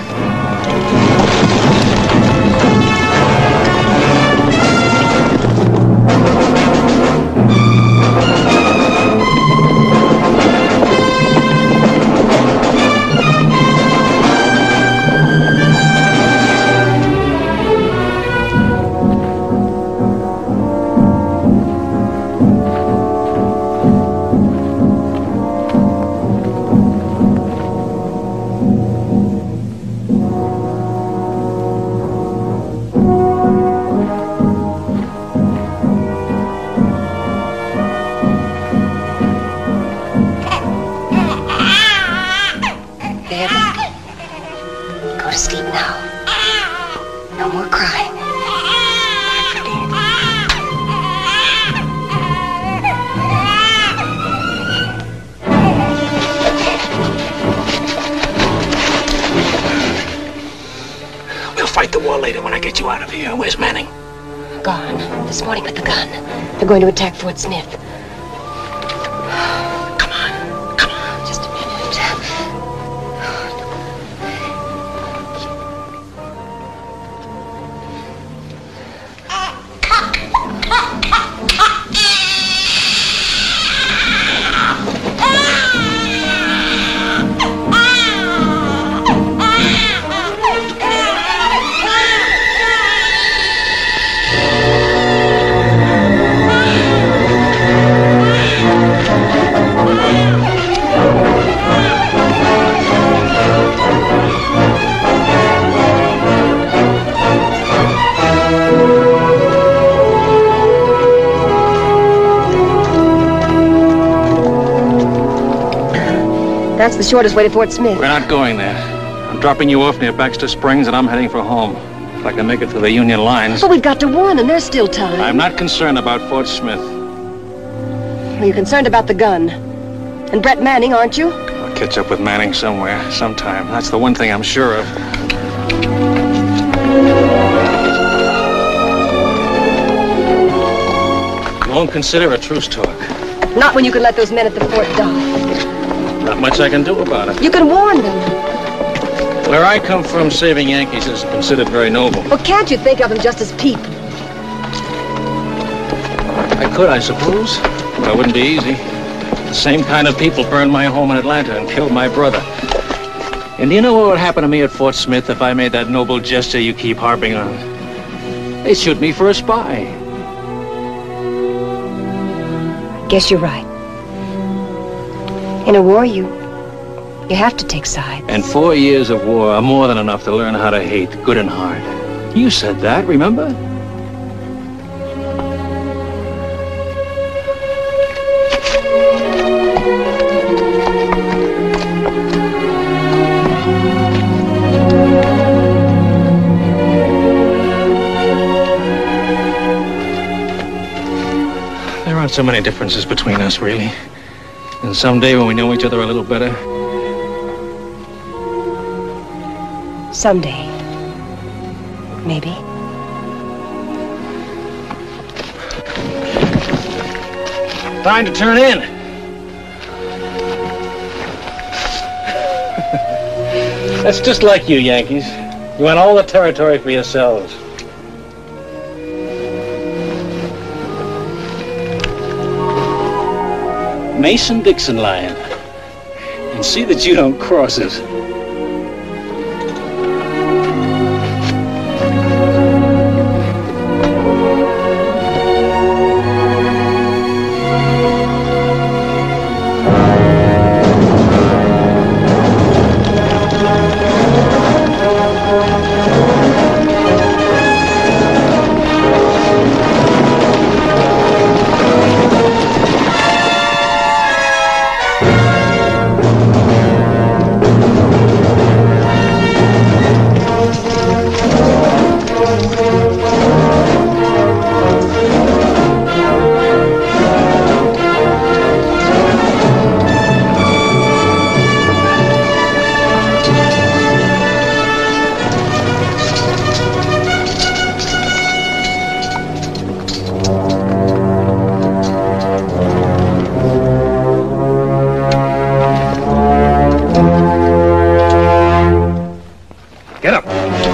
the war later when I get you out of here. Where's Manning? Gone. This morning with the gun. They're going to attack Fort Smith. Come on. Just a minute. That's the shortest way to Fort Smith. We're not going there. I'm dropping you off near Baxter Springs, and I'm heading for home. If I can make it to the Union lines. But we've got to warn them. There's still time. I'm not concerned about Fort Smith. Well, you're concerned about the gun. And Brett Manning, aren't you? I'll catch up with Manning somewhere, sometime. That's the one thing I'm sure of. You won't consider a truce talk. Not when you can let those men at the fort die. Not much I can do about it. You can warn them. Where I come from, saving Yankees is considered very noble. Well, can't you think of them just as people? I could, I suppose, but it wouldn't be easy. The same kind of people burned my home in Atlanta and killed my brother. And do you know what would happen to me at Fort Smith if I made that noble gesture you keep harping on? They'd shoot me for a spy. Guess you're right. In a war, you have to take sides. And 4 years of war are more than enough to learn how to hate, good and hard. You said that, remember? There aren't so many differences between us, really. And someday when we know each other a little better. Someday. Maybe. Time to turn in. That's just like you, Yankees. You want all the territory for yourselves. Mason-Dixon line. And see that you don't cross it.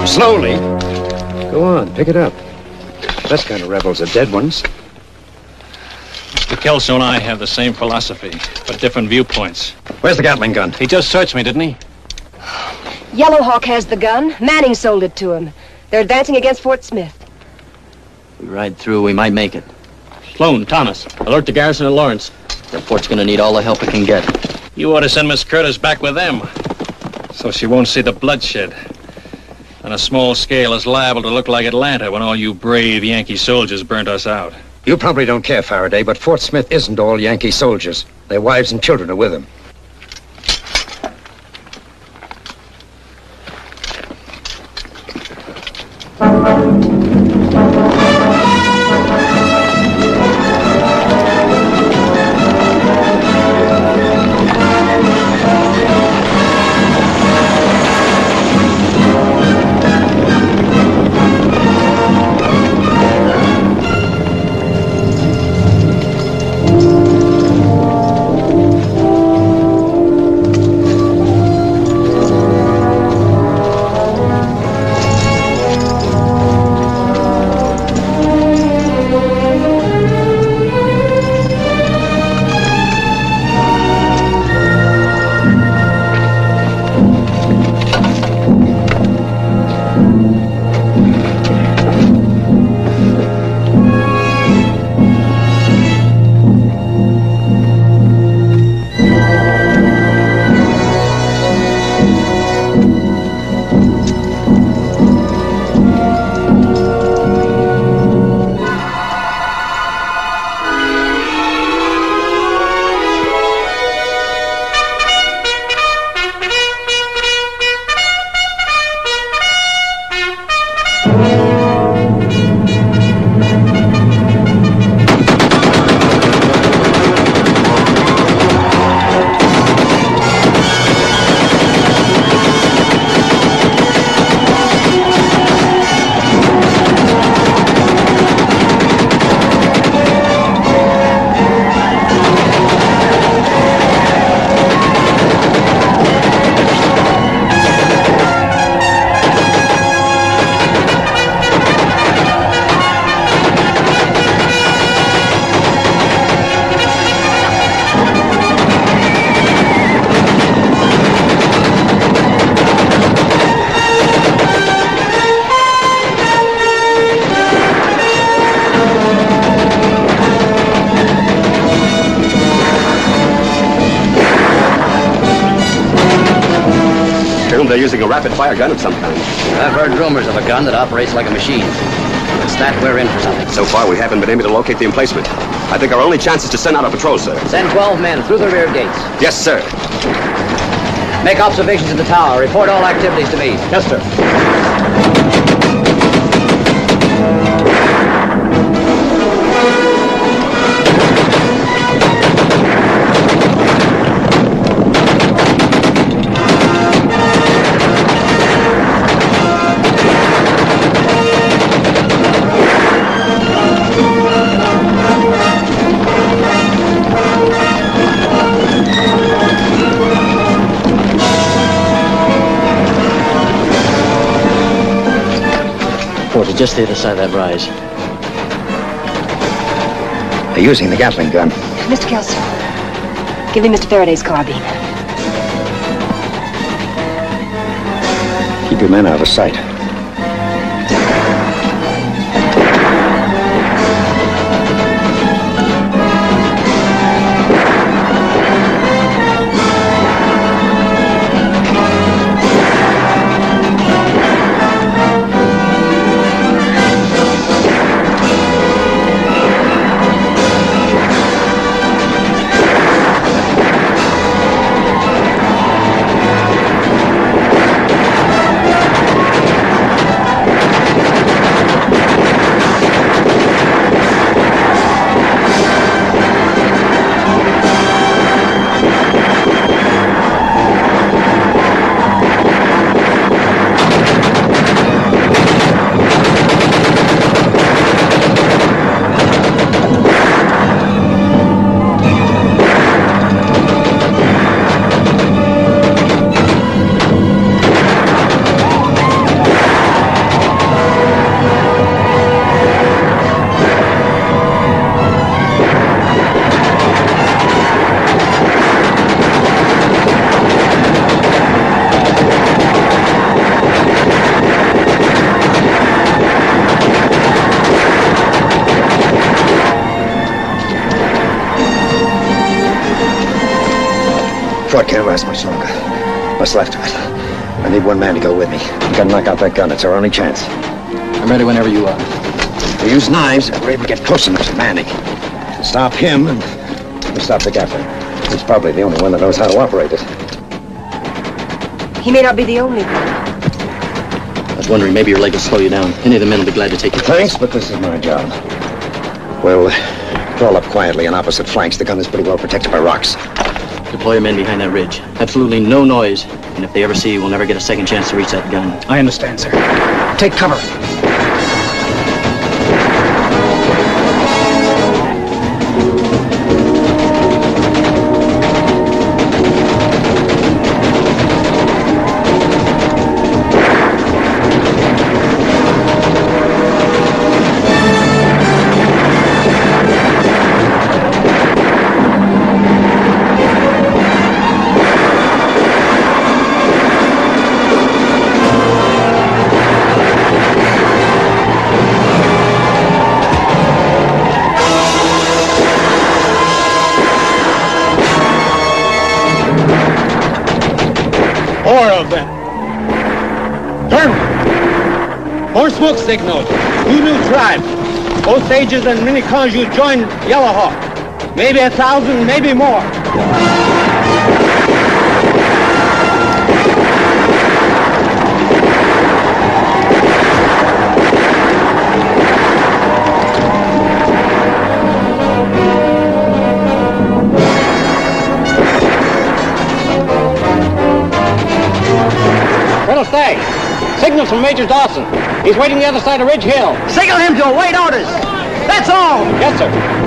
Slowly. Go on, pick it up. Best kind of rebels are dead ones. Mr. Kelso and I have the same philosophy, but different viewpoints. Where's the Gatling gun? He just searched me, didn't he? Yellowhawk has the gun. Manning sold it to him. They're advancing against Fort Smith. We ride through, we might make it. Sloan, Thomas, alert the garrison at Lawrence. The fort's gonna need all the help it can get. You ought to send Miss Curtis back with them, so she won't see the bloodshed. On a small scale, it's liable to look like Atlanta when all you brave Yankee soldiers burnt us out. You probably don't care, Faraday, but Fort Smith isn't all Yankee soldiers. Their wives and children are with them. assume they're using a rapid-fire gun of some kind. I've heard rumors of a gun that operates like a machine. If it's that, we're in for something. So far, we haven't been able to locate the emplacement. I think our only chance is to send out a patrol, sir. Send 12 men through the rear gates. Yes, sir. Make observations at the tower. Report all activities to me. Yes, sir. Just the other side of that rise. They're using the Gatling gun. Mr. Kelso, give me Mr. Faraday's carbine. Keep your men out of sight. Fort can't last much longer. What's left of it? I need one man to go with me. We gotta knock out that gun. It's our only chance. I'm ready whenever you are. We use knives if we're able to get close enough to Manning. Stop him and we'll stop the Gatling. He's probably the only one that knows how to operate it. He may not be the only one. I was wondering, maybe your leg will slow you down. Any of the men will be glad to take you. Thanks, but this is my job. We'll crawl up quietly on opposite flanks. The gun is pretty well protected by rocks. Deploy your men behind that ridge. Absolutely no noise. And if they ever see you, we'll never get a second chance to reach that gun. I understand, sir. Take cover. Smoke signals. Two new tribes. Osages and many Kanju joined Yellow Hawk. Maybe 1,000, maybe more. Colonel Stagg, signals from Major Dawson. He's waiting the other side of Ridge Hill. Signal him to await orders. That's all. Yes, sir.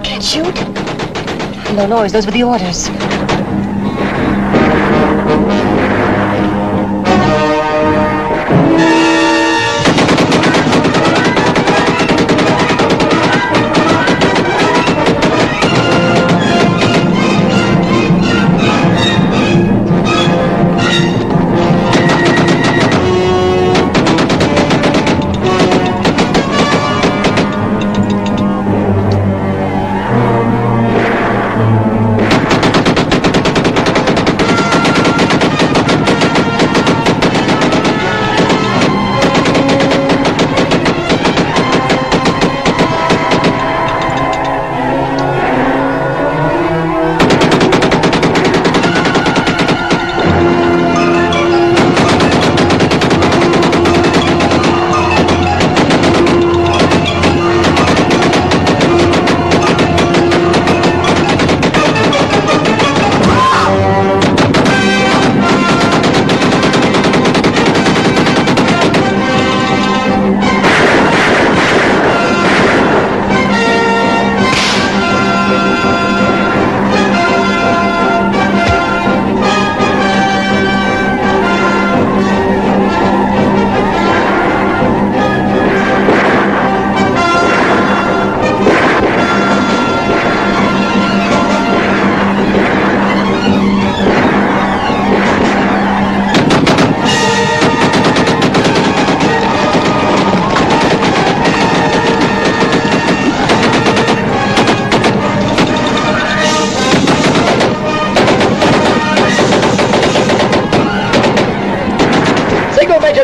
Can't shoot? No noise. Those were the orders.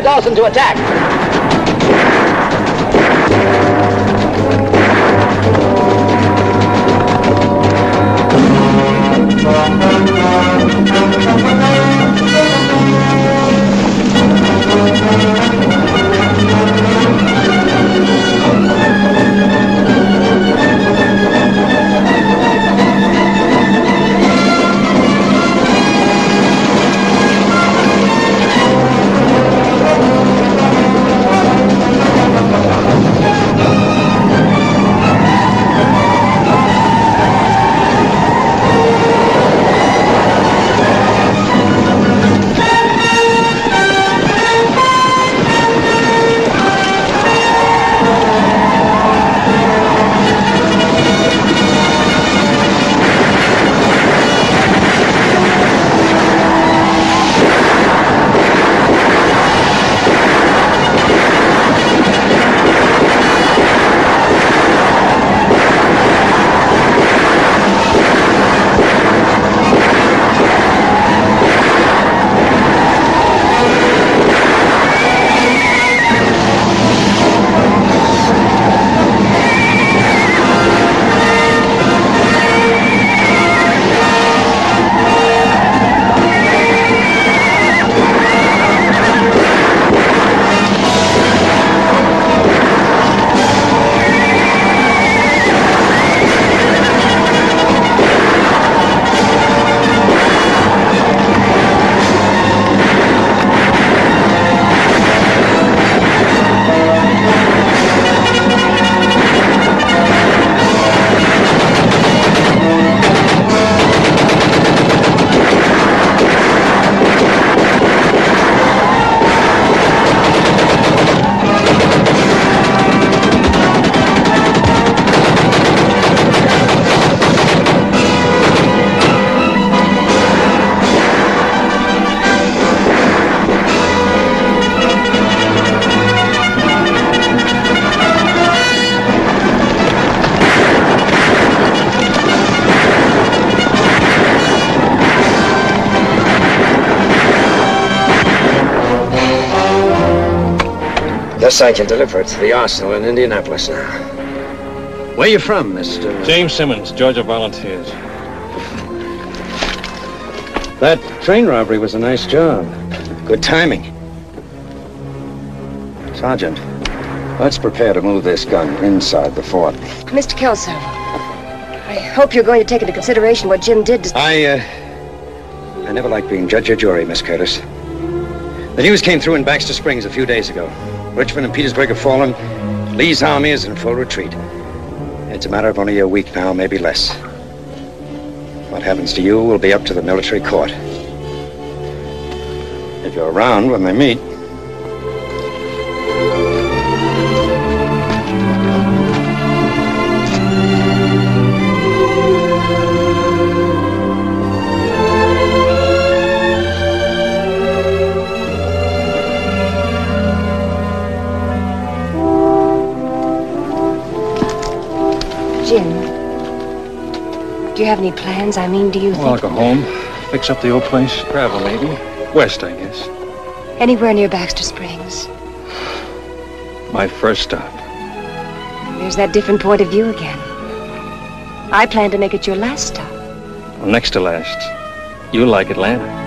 Dawson to attack. Yes, I can deliver it to the arsenal in Indianapolis now. Where you from, Mr.? James Simmons, Georgia Volunteers. That train robbery was a nice job. Good timing. Sergeant, let's prepare to move this gun inside the fort. Mr. Kelso, I hope you're going to take into consideration what Jim did to... I never liked being judge or jury, Miss Curtis. The news came through in Baxter Springs a few days ago. Richmond and Petersburg have fallen. Lee's army is in full retreat. It's a matter of only a week now, maybe less. What happens to you will be up to the military court. If you're around when they meet. Jim, do you have any plans? I mean, do you Well, I'll think... go home, fix up the old place, travel maybe. West, I guess. Anywhere near Baxter Springs? My first stop. There's that different point of view again. I plan to make it your last stop. Well, next to last. You like Atlanta.